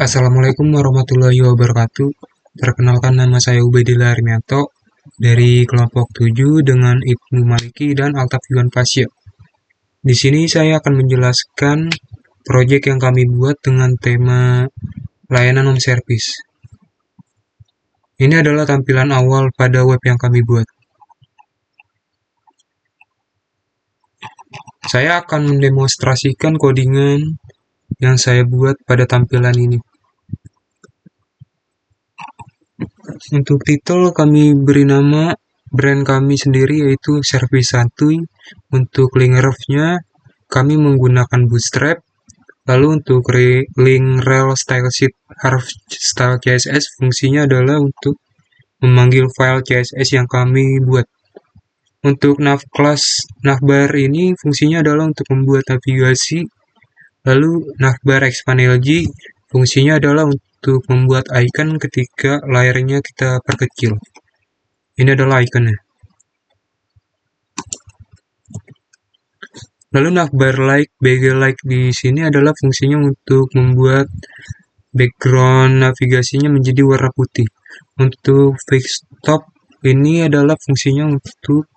Assalamualaikum warahmatullahi wabarakatuh. Perkenalkan, nama saya Ubedillah Armianto dari kelompok 7 dengan Ibnu Maliki dan Altaf Yuan Pasya. Di sini saya akan menjelaskan proyek yang kami buat dengan tema layanan home service. Ini adalah tampilan awal pada web yang kami buat. Saya akan mendemonstrasikan codingan yang saya buat pada tampilan ini. Untuk titel kami beri nama brand kami sendiri, yaitu Servis Santuy. Untuk link ref-nya kami menggunakan Bootstrap. Lalu untuk link rel stylesheet harf style CSS, fungsinya adalah untuk memanggil file CSS yang kami buat. Untuk nav class navbar ini fungsinya adalah untuk membuat navigasi. Lalu navbar expand LG fungsinya adalah untuk membuat icon ketika layarnya kita perkecil. Ini adalah iconnya. Lalu navbar like, bg like di sini adalah fungsinya untuk membuat background navigasinya menjadi warna putih. Untuk fix top ini adalah fungsinya untuk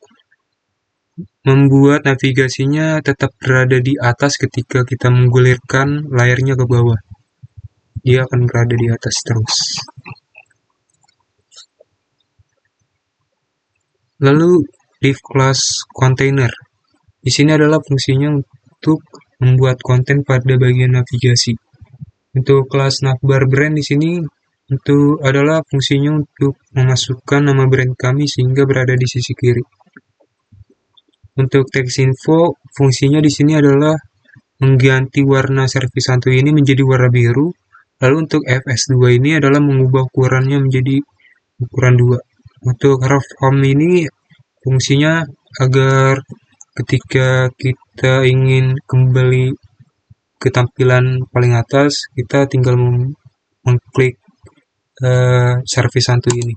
membuat navigasinya tetap berada di atas ketika kita menggulirkan layarnya ke bawah. Dia akan berada di atas terus. Lalu div class container. Di sini adalah fungsinya untuk membuat konten pada bagian navigasi. Untuk kelas navbar brand di sini itu adalah fungsinya untuk memasukkan nama brand kami sehingga berada di sisi kiri. Untuk text info, fungsinya di sini adalah mengganti warna servis santuy ini menjadi warna biru. Lalu untuk fs2 ini adalah mengubah ukurannya menjadi ukuran 2. Untuk ref home ini fungsinya agar ketika kita ingin kembali ke tampilan paling atas, kita tinggal mengklik servis santuy ini.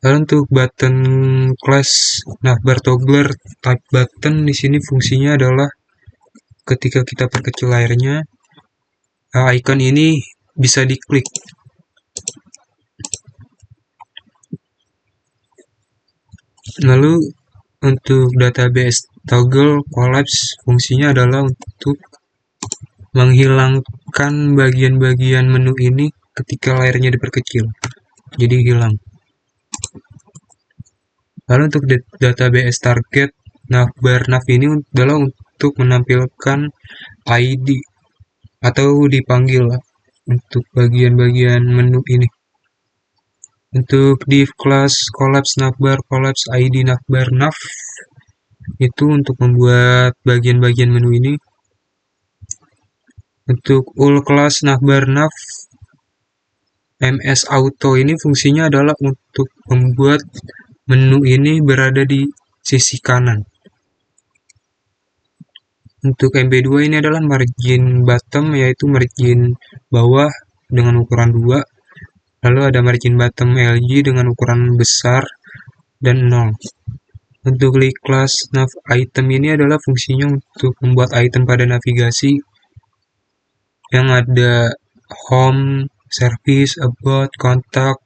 Lalu untuk button class navbar toggler type button di sini fungsinya adalah ketika kita perkecil layarnya, icon ini bisa diklik. Lalu untuk database toggle collapse fungsinya adalah untuk menghilangkan bagian-bagian menu ini ketika layarnya diperkecil, jadi hilang. Lalu untuk database target navbar nav ini adalah untuk menampilkan ID atau dipanggil untuk bagian-bagian menu ini. Untuk div class collapse navbar collapse ID navbar nav itu untuk membuat bagian-bagian menu ini. Untuk ul class navbar nav ms auto ini fungsinya adalah untuk membuat menu ini berada di sisi kanan. Untuk mb2 ini adalah margin bottom, yaitu margin bawah dengan ukuran 2. Lalu ada margin bottom LG dengan ukuran besar dan 0. Untuk link class nav item ini adalah fungsinya untuk membuat item pada navigasi yang ada home, service, about, contact.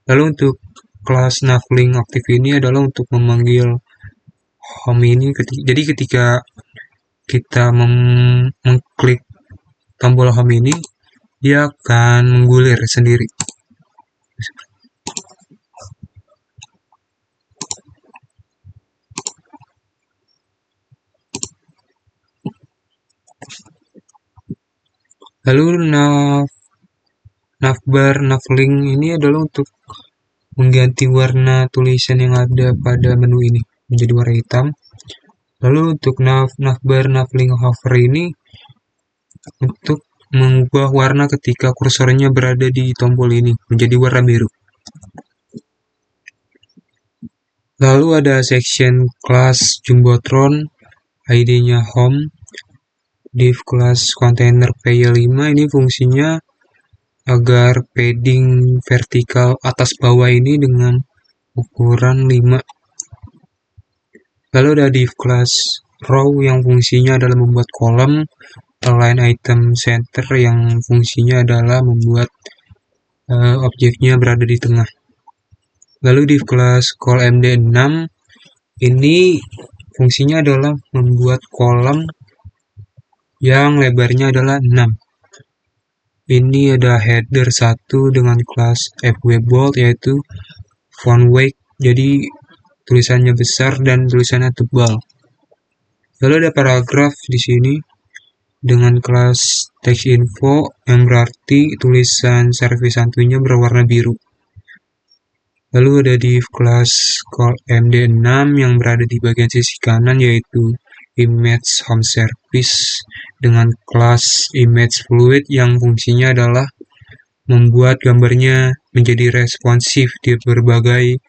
Lalu untuk kelas nav link aktif ini adalah untuk memanggil home ini. Jadi ketika kita mengklik tombol home ini, dia akan menggulir sendiri. Lalu navbar navlink ini adalah untuk mengganti warna tulisan yang ada pada menu ini menjadi warna hitam. Lalu untuk navbar navlink hover ini untuk mengubah warna ketika kursornya berada di tombol ini menjadi warna biru. Lalu ada section class jumbotron, ID-nya home, div class container py5 ini fungsinya agar padding vertikal atas bawah ini dengan ukuran 5. Lalu ada div class row yang fungsinya adalah membuat kolom. align item center yang fungsinya adalah membuat objeknya berada di tengah. Lalu div kelas callMD6 ini fungsinya adalah membuat kolom yang lebarnya adalah 6. Ini ada header 1 dengan kelas fwbold yaitu font weight, jadi tulisannya besar dan tulisannya tebal. Lalu ada paragraf di sini dengan kelas text info yang berarti tulisan servis santuinya berwarna biru. Lalu ada div kelas callMD6 yang berada di bagian sisi kanan yaitu image home service dengan kelas image fluid yang fungsinya adalah membuat gambarnya menjadi responsif di berbagai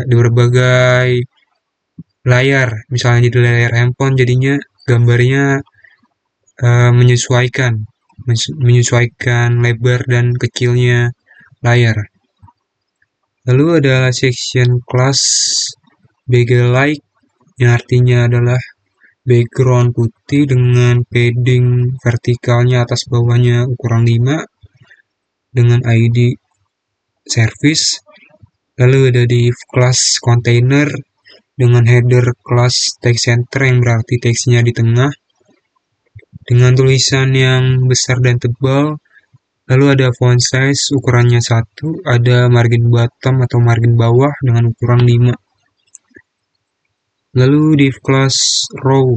di berbagai layar. Misalnya di layar handphone jadinya gambarnya menyesuaikan lebar dan kecilnya layar. Lalu ada section class backlight yang artinya adalah background putih dengan padding vertikalnya atas bawahnya ukuran 5 dengan ID service. Lalu ada di kelas container dengan header kelas text center yang berarti teksnya di tengah dengan tulisan yang besar dan tebal. Lalu ada font size ukurannya 1, ada margin bottom atau margin bawah dengan ukuran 5. Lalu div class row.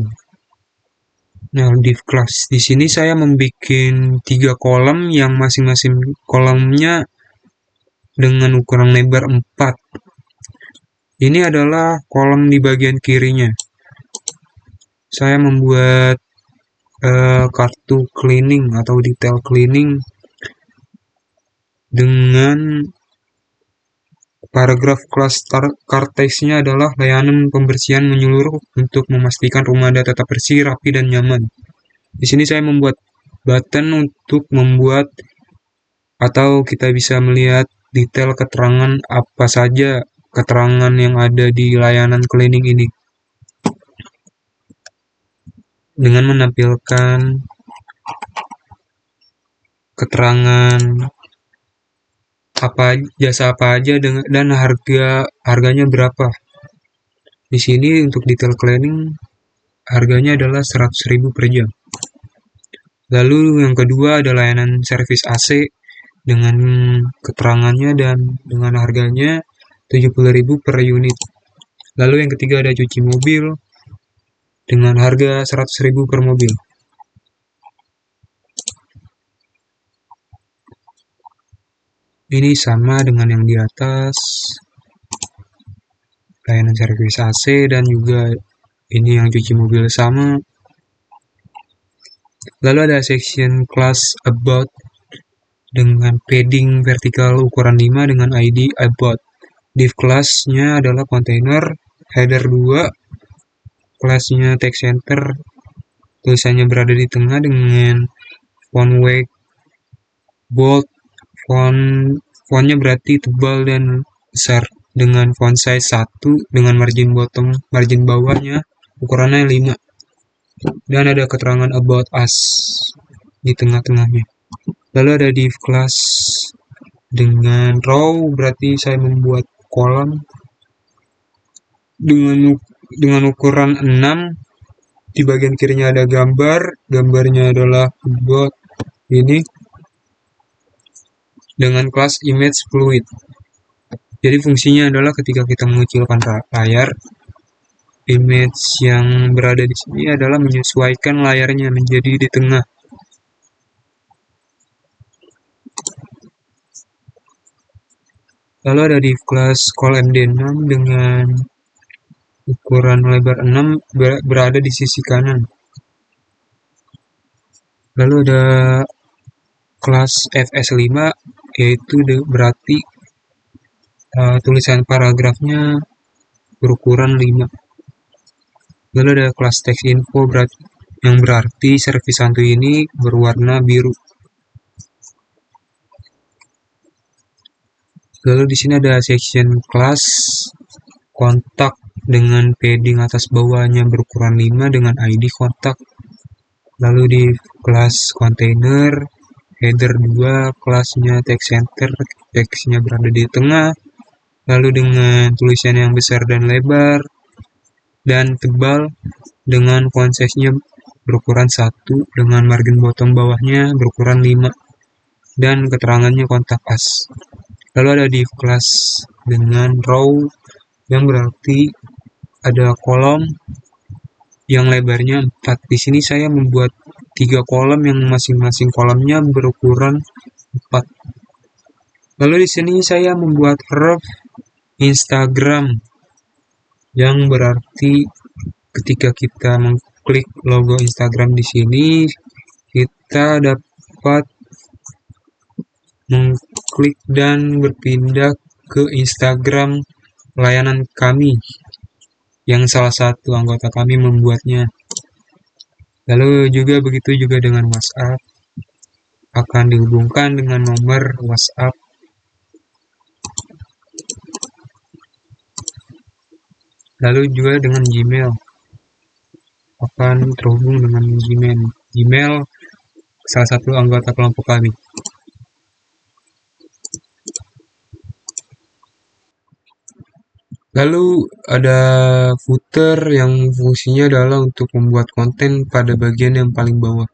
Nah, div class di sini saya membuat 3 kolom yang masing-masing kolomnya dengan ukuran lebar 4. Ini adalah kolom di bagian kirinya. Saya membuat kartu cleaning atau detail cleaning dengan paragraf kelas card text-nya adalah layanan pembersihan menyeluruh untuk memastikan rumah Anda tetap bersih, rapi, dan nyaman. Di sini saya membuat button untuk membuat atau kita bisa melihat detail keterangan apa saja keterangan yang ada di layanan cleaning ini. Dengan menampilkan keterangan jasa apa aja dan harganya berapa. Di sini untuk detail cleaning harganya adalah 100.000 per jam. Lalu yang kedua ada layanan servis AC dengan keterangannya dan dengan harganya 70.000 per unit. Lalu yang ketiga ada cuci mobil dengan harga 100.000 per mobil. Ini sama dengan yang di atas, layanan servis AC dan juga ini yang cuci mobil sama. Lalu ada section class about dengan padding vertikal ukuran 5 dengan ID about. Div kelasnya adalah container, header 2, kelasnya text center, tulisannya berada di tengah dengan font weight bold, fontnya berarti tebal dan besar dengan font size 1 dengan margin bawahnya ukurannya 5 dan ada keterangan about us di tengah-tengahnya. Lalu ada div class dengan row, berarti saya membuat kolom dengan ukuran 6. Di bagian kirinya ada gambarnya adalah about ini dengan kelas image fluid. Jadi fungsinya adalah ketika kita mengecilkan layar, image yang berada di sini adalah menyesuaikan layarnya menjadi di tengah. Lalu ada div class callMD6 dengan ukuran lebar 6 berada di sisi kanan. Lalu ada kelas FS5 yaitu berarti tulisan paragrafnya berukuran 5. Lalu ada kelas text info yang berarti servis santuy ini berwarna biru. Lalu di sini ada section class kontak dengan padding atas bawahnya berukuran 5 dengan ID kontak. Lalu di kelas kontainer, header 2, kelasnya text center, teksnya berada di tengah, lalu dengan tulisan yang besar dan lebar dan tebal dengan font size-nya berukuran 1 dengan margin bottom bawahnya berukuran 5 dan keterangannya kontak as. Lalu ada div class dengan row yang berarti ada kolom yang lebarnya 4. Di sini saya membuat 3 kolom yang masing-masing kolomnya berukuran 4. Lalu di sini saya membuat ref Instagram yang berarti ketika kita mengklik logo Instagram di sini, kita dapat mengklik dan berpindah ke Instagram layanan kami yang salah satu anggota kami membuatnya. Lalu juga begitu juga dengan WhatsApp, akan dihubungkan dengan nomor WhatsApp. Lalu juga dengan Gmail, akan terhubung dengan Gmail salah satu anggota kelompok kami. Lalu ada footer yang fungsinya adalah untuk membuat konten pada bagian yang paling bawah.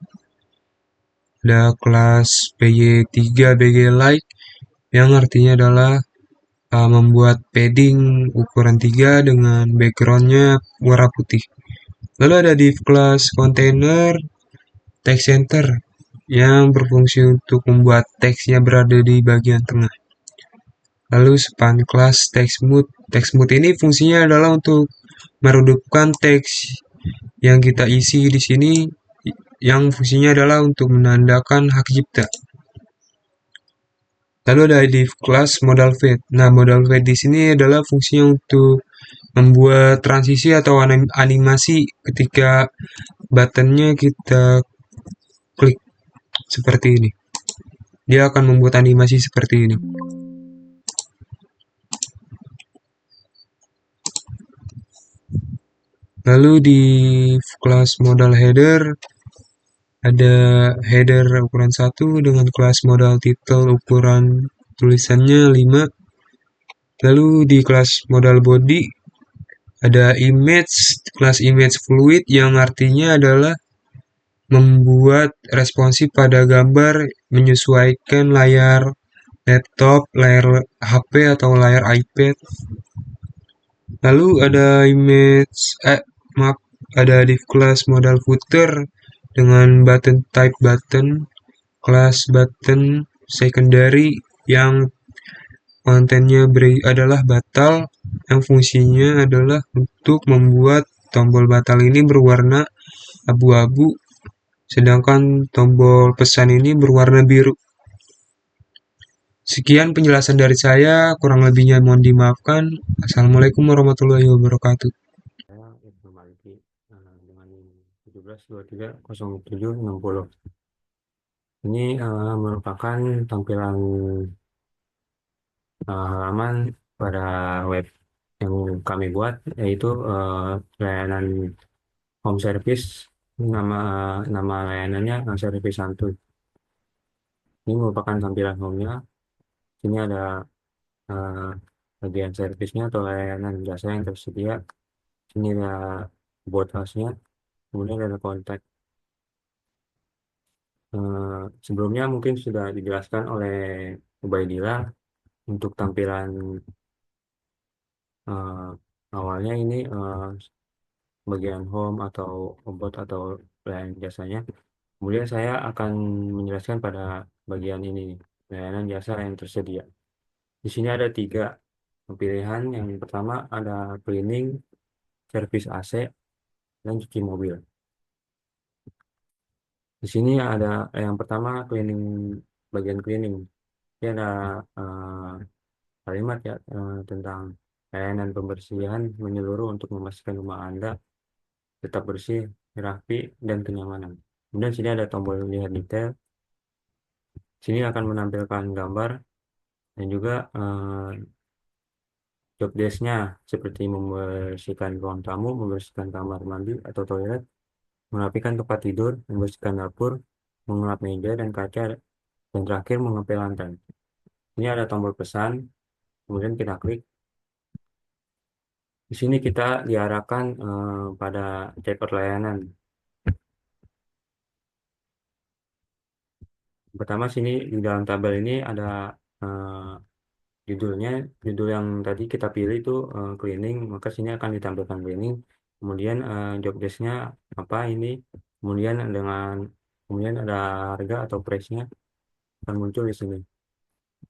Ada kelas PY3 BG Like yang artinya adalah membuat padding ukuran 3 dengan backgroundnya warna putih. Lalu ada div class container text center yang berfungsi untuk membuat teksnya berada di bagian tengah. Lalu span class text mode. Text mode ini fungsinya adalah untuk meredupkan teks yang kita isi di sini yang fungsinya adalah untuk menandakan hak cipta. Lalu ada div class modal fade. Nah, modal fade di sini adalah fungsinya untuk membuat transisi atau animasi ketika buttonnya kita klik seperti ini. Dia akan membuat animasi seperti ini. Lalu di kelas modal header ada header ukuran 1 dengan kelas modal title ukuran tulisannya 5. Lalu di kelas modal body ada image, kelas image fluid yang artinya adalah membuat responsif pada gambar menyesuaikan layar laptop, layar HP atau layar iPad. Lalu ada ada div class modal footer dengan button type button, kelas button secondary yang kontennya adalah batal, yang fungsinya adalah untuk membuat tombol batal ini berwarna abu-abu, sedangkan tombol pesan ini berwarna biru. Sekian penjelasan dari saya, kurang lebihnya mohon dimaafkan. Assalamualaikum warahmatullahi wabarakatuh. Saya Ibnu Maliki dengan 17230760. Ini merupakan tampilan halaman pada web yang kami buat, yaitu layanan home service. Nama nama layanannya Service Santuy. Ini merupakan tampilan home-nya. Sini ada uh, bagian servisnya atau layanan jasa yang tersedia. Sini ada about us-nya, kemudian ada kontak. Sebelumnya mungkin sudah dijelaskan oleh Ubaidillah untuk tampilan uh, awalnya ini bagian home atau about atau layanan jasanya. Kemudian saya akan menjelaskan pada bagian ini, layanan jasa yang tersedia. Di sini ada 3 pilihan. Yang pertama ada cleaning, servis AC, dan cuci mobil. Di sini ada yang pertama cleaning, bagian cleaning. Ini ada kalimat ya tentang layanan pembersihan menyeluruh untuk memastikan rumah Anda tetap bersih, rapi, dan kenyamanan. Kemudian sini ada tombol lihat detail. Sini akan menampilkan gambar dan juga job desk-nya seperti membersihkan ruang tamu, membersihkan kamar mandi atau toilet, merapikan tempat tidur, membersihkan dapur, mengelap meja dan kaca, dan terakhir mengepel lantai. Ini ada tombol pesan, kemudian kita klik. Di sini kita diarahkan pada chapter layanan. Pertama sini di dalam tabel ini ada eh, judulnya, judul yang tadi kita pilih itu cleaning, maka sini akan ditampilkan cleaning. Kemudian job desk-nya apa ini, kemudian kemudian ada harga atau price-nya akan muncul di sini.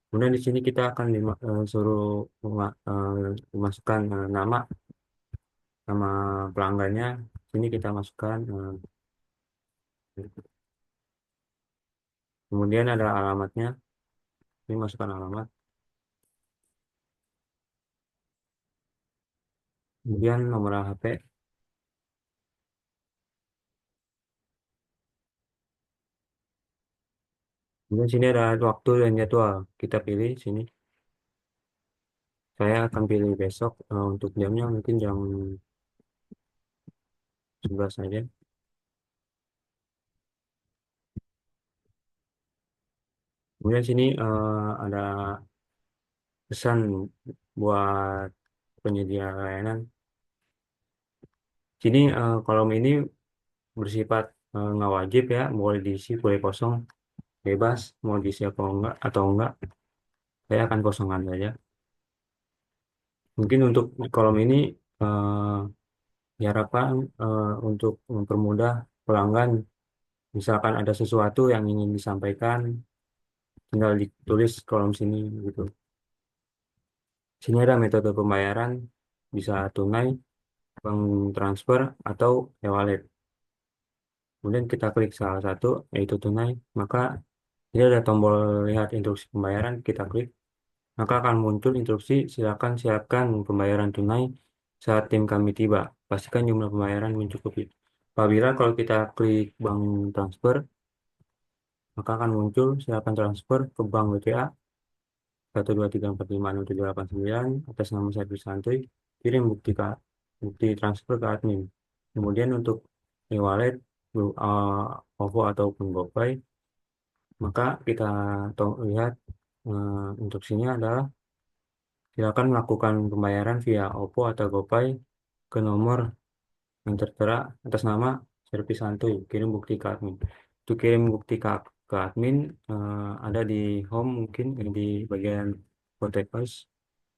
Kemudian di sini kita akan suruh memasukkan nama pelanggannya. Sini kita masukkan, kemudian ada alamatnya. Ini masukkan alamat. Kemudian nomor HP. Kemudian sini ada waktu dan jadwal. Kita pilih sini. Saya akan pilih besok, untuk jamnya mungkin jam 11 saja. Kemudian sini ada pesan buat penyedia layanan. Sini kolom ini bersifat nggak wajib ya, boleh diisi, boleh kosong, bebas mau diisi apa enggak atau enggak. Saya akan kosongkan saja. Mungkin untuk kolom ini eh, diharapkan untuk mempermudah pelanggan. Misalkan ada sesuatu yang ingin disampaikan, tinggal ditulis kolom sini gitu. Sini ada metode pembayaran, bisa tunai, bank transfer, atau e-wallet. Kemudian kita klik salah satu, yaitu tunai. Maka ini ada tombol lihat instruksi pembayaran, kita klik. Maka akan muncul instruksi, silakan siapkan pembayaran tunai saat tim kami tiba. Pastikan jumlah pembayaran mencukupi. Apabila kalau kita klik bank transfer, maka akan muncul silakan transfer ke bank BCA 123456789 atas nama servis santuy, kirim bukti transfer ke admin. Kemudian untuk e-wallet, OVO ataupun GoPay, maka kita lihat instruksinya adalah silakan melakukan pembayaran via OVO atau GoPay ke nomor yang tertera atas nama servis santuy, kirim bukti ke admin. Untuk kirim bukti ke admin, ada di home, mungkin di bagian contact us.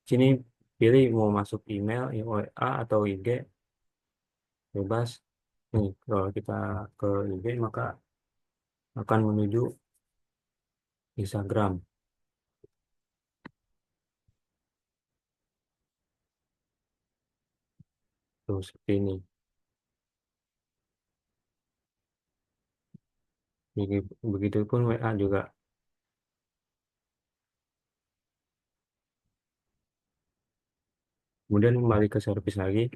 Sini pilih mau masuk email, WA atau IG, bebas. Nih, kalau kita ke IG maka akan menuju Instagram. Tuh, seperti ini. Begitupun WA juga. Kemudian kembali ke servis lagi.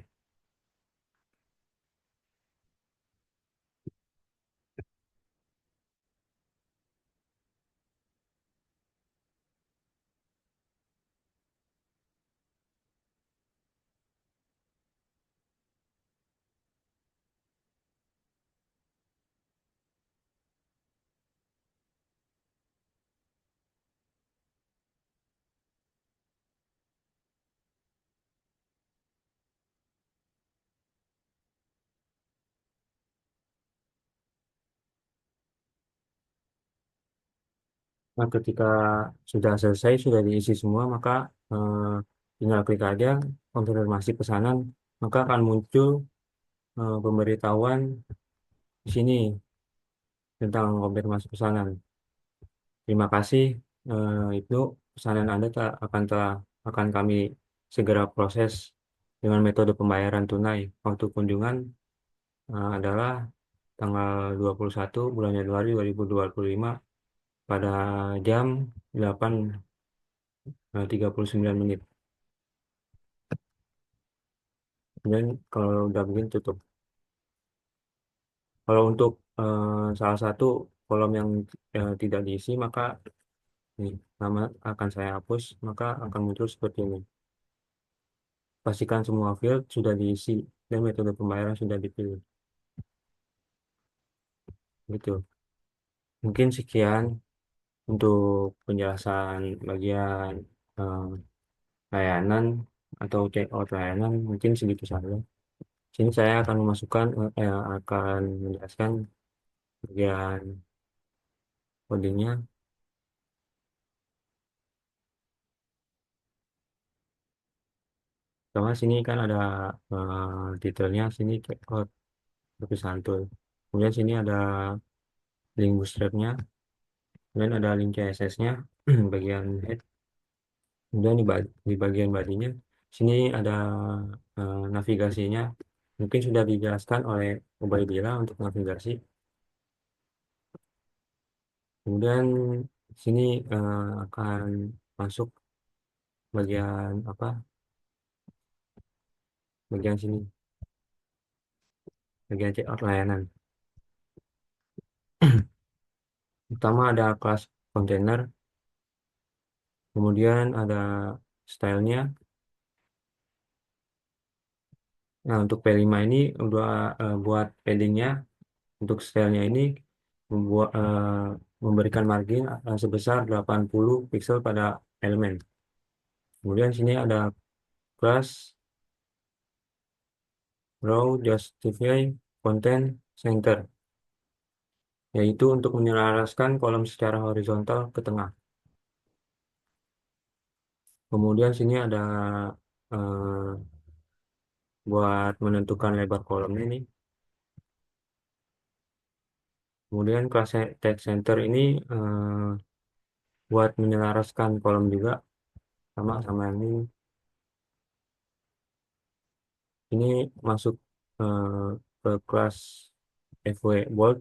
Nah, ketika sudah selesai, sudah diisi semua, maka eh, tinggal klik aja konfirmasi pesanan, maka akan muncul pemberitahuan di sini tentang konfirmasi pesanan. Terima kasih, Ibnu, pesanan Anda akan kami segera proses dengan metode pembayaran tunai. Waktu kunjungan adalah tanggal 21 bulan Januari 2025 pada jam 8:39. Kemudian kalau udah begini tutup. Kalau untuk salah satu kolom yang tidak diisi, maka ini nama akan saya hapus, maka akan muncul seperti ini. pastikan semua field sudah diisi dan metode pembayaran sudah dipilih. Gitu. Mungkin sekian untuk penjelasan bagian eh, layanan atau check out layanan, mungkin segitu saja. Sini saya akan akan menjelaskan bagian codingnya. Sama sini kan ada detailnya, sini check out lebih santuy. Kemudian sini ada link bootstrapnya, kemudian ada link CSS-nya bagian head. Kemudian di bagian badinya, sini ada navigasinya. Mungkin sudah dijelaskan oleh Ubaidillah untuk navigasi. Kemudian sini akan masuk bagian apa? Bagian sini, bagian checkout layanan. Pertama ada kelas kontainer, kemudian ada stylenya. Nah, untuk P5 ini udah buat paddingnya, untuk stylenya ini memberikan margin sebesar 80 pixel pada elemen. Kemudian sini ada kelas row justify content center, yaitu untuk menyelaraskan kolom secara horizontal ke tengah. Kemudian sini ada eh, buat menentukan lebar kolom ini. Kemudian kelas text center ini buat menyelaraskan kolom juga sama sama yang ini. Ini masuk eh, ke kelas FW bold.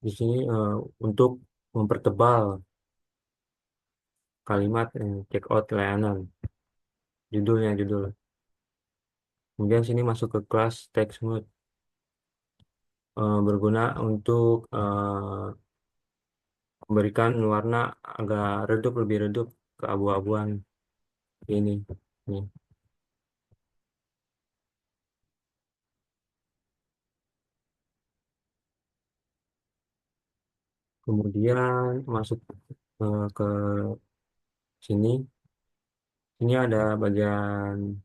Di sini untuk mempertebal kalimat check out layanan, judul. Kemudian sini masuk ke kelas text mode, berguna untuk memberikan warna agak redup, lebih redup, keabu-abuan ini. Nih. Kemudian masuk ke sini. Ini ada bagian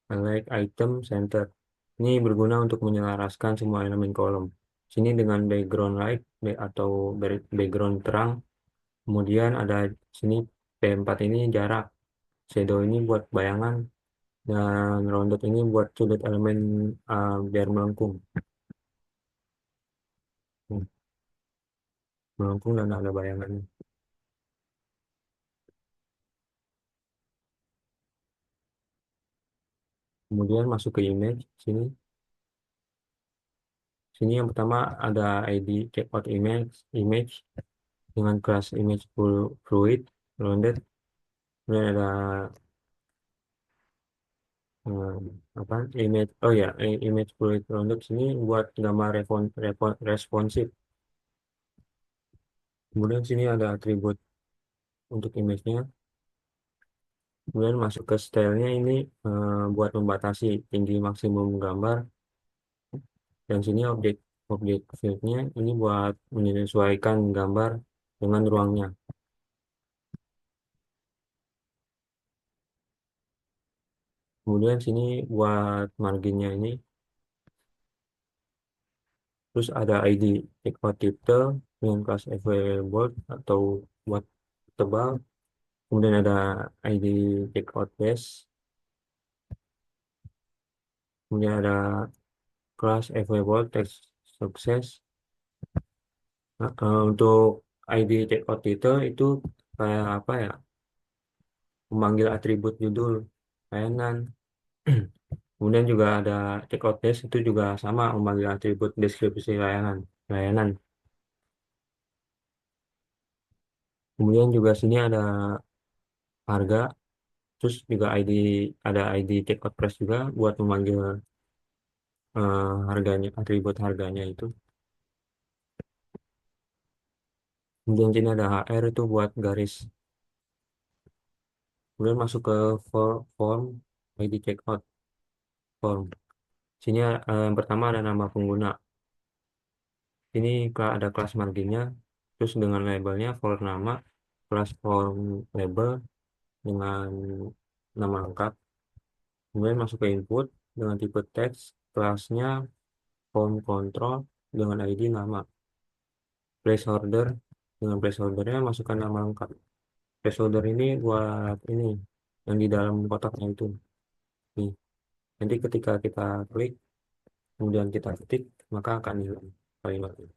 like item center. Ini berguna untuk menyelaraskan semua elemen kolom. Sini dengan background light atau background terang. Kemudian ada sini P4 ini jarak. Shadow ini buat bayangan. Dan rounded ini buat sudut elemen biar melengkung. Hmm, melengkung dan ada bayangannya. Kemudian masuk ke image. Sini yang pertama ada ID checkout image dengan kelas image fluid rounded. Kemudian ada eh, apa image, oh ya, image fluid rounded sini buat gambar responsif. Kemudian sini ada atribut untuk image-nya. Kemudian masuk ke stylenya ini buat membatasi tinggi maksimum gambar. Dan sini objek objek field-nya ini buat menyesuaikan gambar dengan ruangnya. Kemudian sini buat marginnya ini. Terus ada ID checkout title dengan kelas available atau buat tebal. Kemudian ada ID checkout base. Kemudian ada kelas available text sukses. Nah, untuk ID checkout title itu kayak apa ya? Memanggil atribut judul layanan. Kemudian juga ada checkout base itu juga sama memanggil atribut deskripsi layanan. Kemudian juga sini ada harga. Terus juga ada ID checkout price juga buat memanggil harganya, atribut harganya itu. Kemudian sini ada HR itu buat garis Kemudian masuk ke form ID checkout form. Sini yang pertama ada nama pengguna. Ini ada kelas marginnya, terus dengan labelnya for nama, kelas form label dengan nama lengkap. Kemudian masuk ke input dengan tipe teks, kelasnya form control dengan ID nama. Placeholder dengan placeholdernya masukkan nama lengkap. Placeholder ini buat ini yang di dalam kotaknya itu. Nih, nanti ketika kita klik, kemudian kita ketik, maka akan hilang kalimatnya.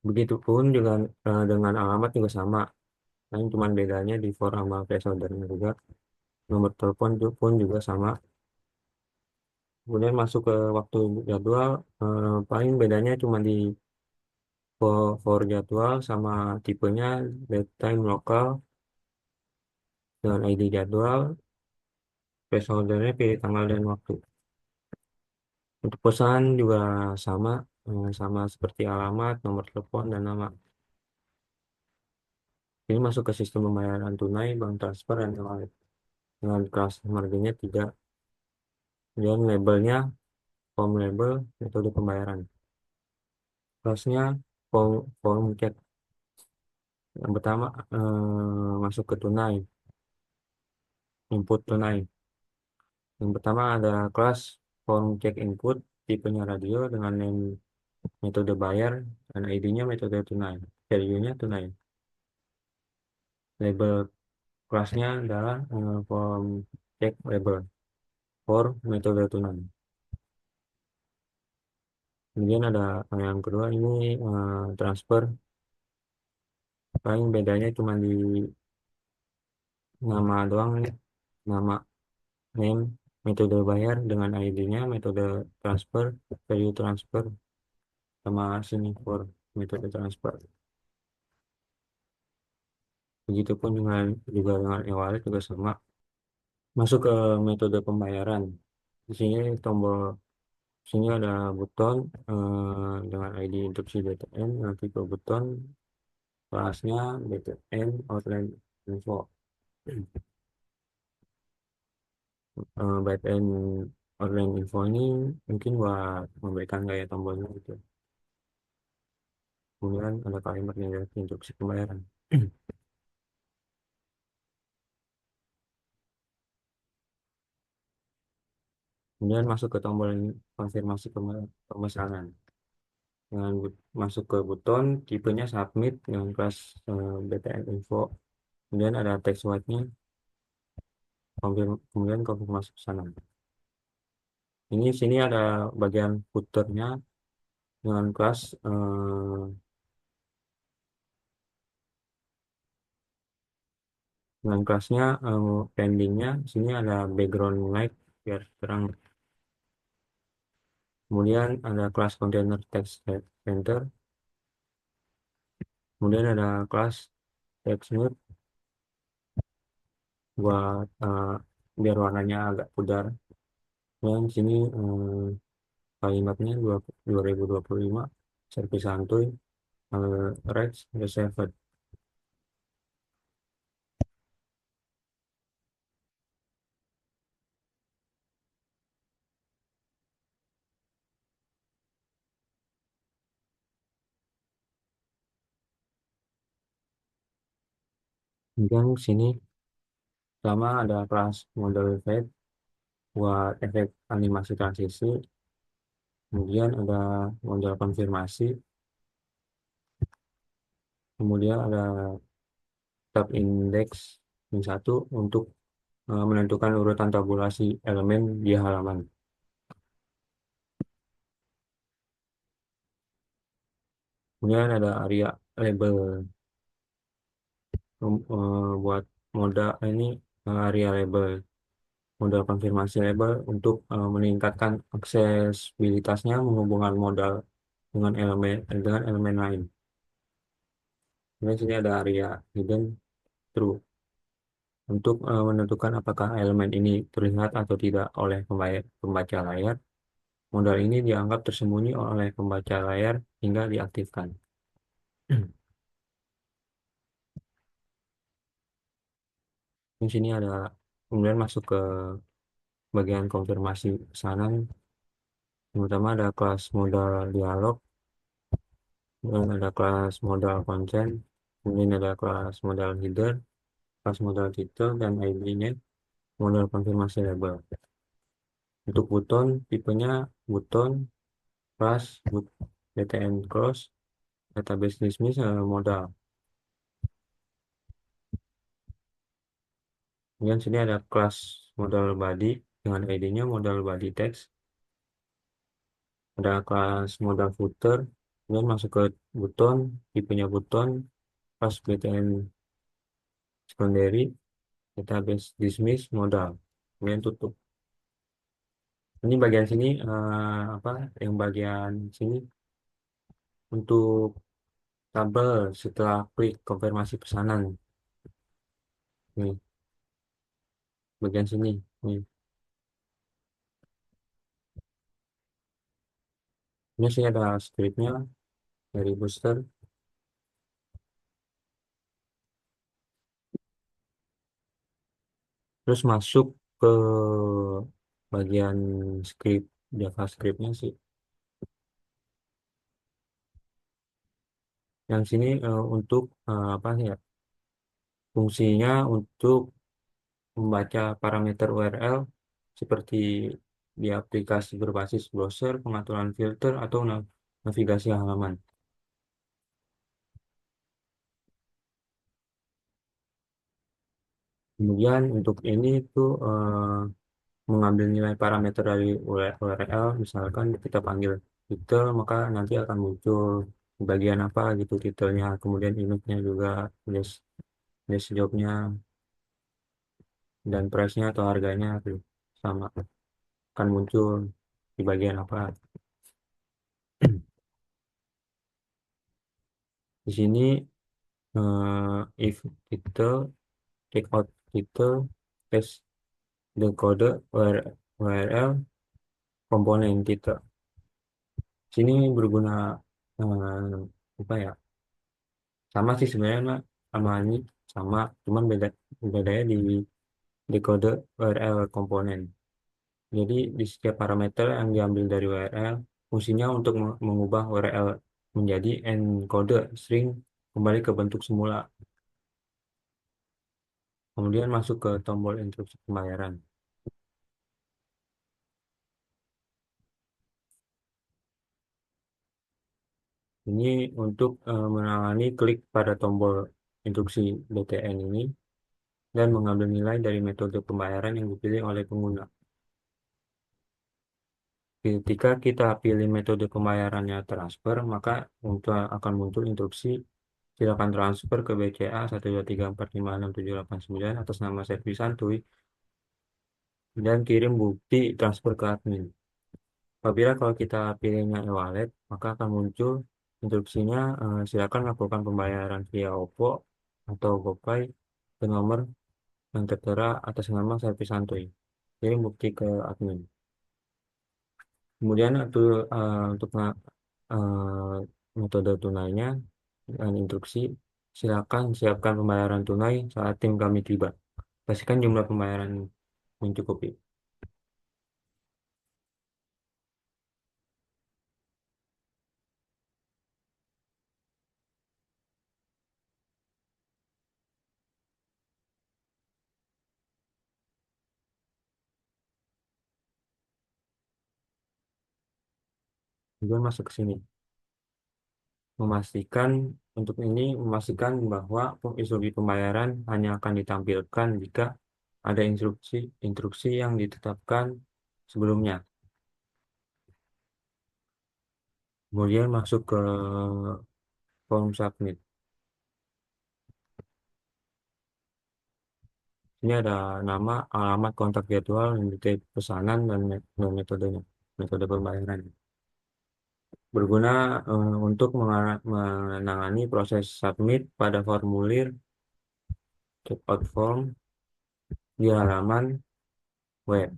Begitupun juga dengan alamat juga sama. Nah, cuma bedanya di for sama placeholdernya juga. Nomor telepon pun juga sama. Kemudian masuk ke waktu jadwal, paling bedanya cuma di for jadwal sama tipenya date time lokal dengan ID jadwal, placeholdernya pilih tanggal dan waktu. Untuk pesan juga sama, sama seperti alamat, nomor telepon, dan nama. Ini masuk ke sistem pembayaran tunai, bank transfer, dan e-wallet. Dengan kelas marginnya 3. Kemudian labelnya, form label, metode pembayaran. Kelasnya form chat. Yang pertama masuk ke tunai, input tunai. Yang pertama ada kelas form check input, tipenya radio dengan name metode bayar, dan ID-nya metode tunai. Value-nya tunai. Label kelasnya adalah form check label for metode tunai. Kemudian ada yang kedua ini transfer. Paling bedanya cuma di nama doang, nama name metode bayar dengan ID-nya metode transfer, value transfer, sama sini for metode transfer. Begitupun juga dengan e-wallet juga sama. Masuk ke metode pembayaran. Di sini tombol sini ada buton dengan ID untuk si BTN, nanti ke buton kelasnya BTN outline info. BTN outline info ini mungkin buat memberikan gaya tombolnya gitu. Kemudian ada kalimat yang dari instruksi pembayaran. Kemudian masuk ke tombol konfirmasi pemesanan. Dengan masuk ke buton tipenya submit dengan kelas BTN info. Kemudian ada text white-nya, kemudian konfirmasi pesanan. Ini sini ada bagian footernya dengan kelas dengan kelasnya pendingnya. Sini ada background light biar terang. Kemudian ada kelas container text center. Kemudian ada kelas text mode buat biar warnanya agak pudar. Dan sini kalimatnya 2025 servis santuy, rights reserved. Kemudian sini sama ada kelas model effect buat efek animasi transisi. Kemudian ada model konfirmasi. Kemudian ada tab index yang satu untuk menentukan urutan tabulasi elemen di halaman. Kemudian ada area label buat moda ini area label modal konfirmasi label untuk meningkatkan aksesibilitasnya menghubungkan modal dengan elemen lain. Kemudian sini ada area hidden true untuk menentukan apakah elemen ini terlihat atau tidak oleh pembaca layar. Modal ini dianggap tersembunyi oleh pembaca layar hingga diaktifkan. Di sini ada kemudian masuk ke bagian konfirmasi pesanan. Yang pertama ada kelas modal dialog, kemudian ada kelas modal konten, kemudian ada kelas modal header, kelas modal title, dan ID-nya modal konfirmasi label. Untuk buton, tipenya buton, class, BTN close, database dismiss, modal. Kemudian sini ada kelas modal body dengan ID-nya modal body text, ada kelas modal footer, kemudian masuk ke buton, tipenya buton, kelas BTN secondary, database dismiss, modal, kemudian tutup. Ini bagian sini apa? Yang bagian sini untuk tabel setelah klik konfirmasi pesanan. Nih, bagian sini. Nih, ini sih ada scriptnya dari booster. Terus masuk ke bagian script JavaScript-nya sih. Yang sini untuk apa sih ya? Fungsinya untuk membaca parameter URL seperti di aplikasi berbasis browser, pengaturan filter, atau navigasi halaman. Kemudian untuk ini tuh mengambil nilai parameter dari URL, misalkan kita panggil title, maka nanti akan muncul bagian apa gitu titelnya, kemudian image-nya juga, list, list jobnya, dan price-nya atau harganya tuh sama akan muncul di bagian apa. Di sini if title, check out title, paste the kode URL komponen title. Sini berguna apa ya? Sama sih sebenarnya Mak, sama ini sama, cuman bedanya di kode URL komponen. Jadi di setiap parameter yang diambil dari URL, fungsinya untuk mengubah URL menjadi encode string kembali ke bentuk semula. Kemudian masuk ke tombol instruksi pembayaran. Ini untuk menangani klik pada tombol instruksi BTN ini dan mengambil nilai dari metode pembayaran yang dipilih oleh pengguna. Ketika kita pilih metode pembayarannya transfer, maka akan muncul instruksi silakan transfer ke BCA 123456789 atas nama servis santuy dan kirim bukti transfer ke admin. Apabila kalau kita pilihnya e-wallet, maka akan muncul instruksinya silakan lakukan pembayaran via OVO atau GoPay ke nomor yang tertera atas nama servis santuy. Kirim bukti ke admin. Kemudian untuk metode tunainya dan instruksi, silakan siapkan pembayaran tunai saat tim kami tiba. Pastikan jumlah pembayaran mencukupi. Kemudian masuk ke sini. Memastikan untuk ini memastikan bahwa instruksi pembayaran hanya akan ditampilkan jika ada instruksi yang ditetapkan sebelumnya. Kemudian masuk ke form submit. Ini ada nama, alamat, kontak jadwal, detail pesanan, dan metodenya, metode pembayaran. Berguna untuk menangani proses submit pada formulir checkout form di halaman web.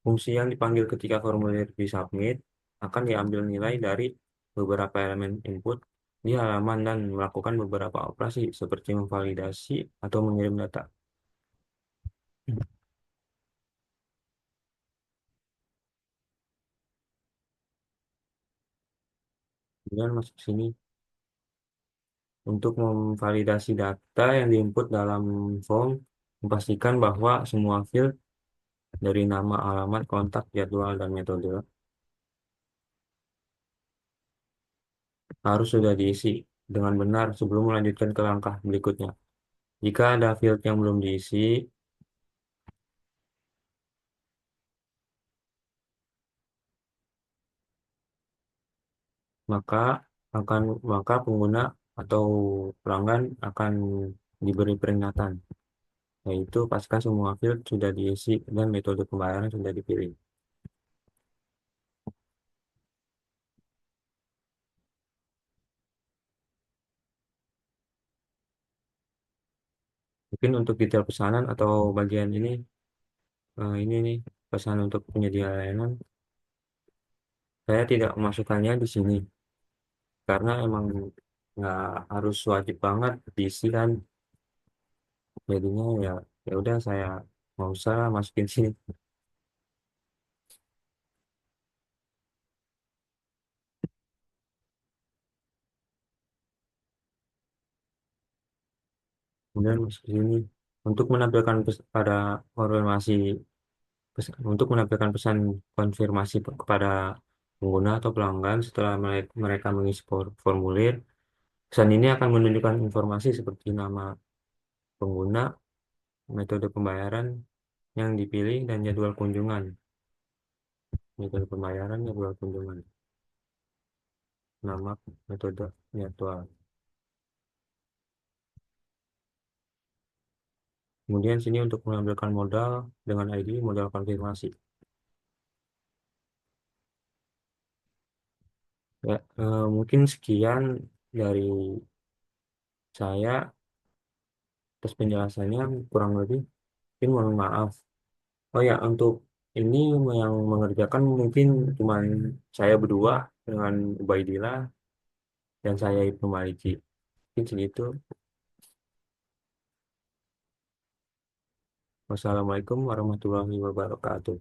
Fungsi yang dipanggil ketika formulir disubmit akan diambil nilai dari beberapa elemen input di halaman dan melakukan beberapa operasi seperti memvalidasi atau mengirim data. Kemudian masuk sini untuk memvalidasi data yang diinput dalam form, memastikan bahwa semua field dari nama, alamat, kontak, jadwal, dan metode harus sudah diisi dengan benar sebelum melanjutkan ke langkah berikutnya. Jika ada field yang belum diisi, maka akan maka pengguna atau pelanggan akan diberi peringatan, yaitu pasca semua field sudah diisi dan metode pembayaran sudah dipilih. Mungkin untuk detail pesanan atau bagian ini nih pesan untuk penyedia layanan, saya tidak memasukkannya di sini karena emang nggak harus wajib banget diisi kan, jadinya ya udah saya nggak usah masukin sini. Kemudian masuk sini untuk menampilkan pada konfirmasi untuk menampilkan pesan konfirmasi kepada pengguna atau pelanggan setelah mereka mengisi formulir. Pesan ini akan menunjukkan informasi seperti nama pengguna, metode pembayaran yang dipilih, dan jadwal kunjungan. Metode pembayaran, jadwal kunjungan, nama, metode, jadwal. Kemudian sini untuk mengambilkan modal dengan ID modal konfirmasi. Ya, mungkin sekian dari saya atas penjelasannya, kurang lebih mungkin mohon maaf. Oh ya, untuk ini yang mengerjakan mungkin cuma saya berdua dengan Ubaidillah dan saya Ibnu Maliki. Mungkin segitu. Wassalamualaikum warahmatullahi wabarakatuh.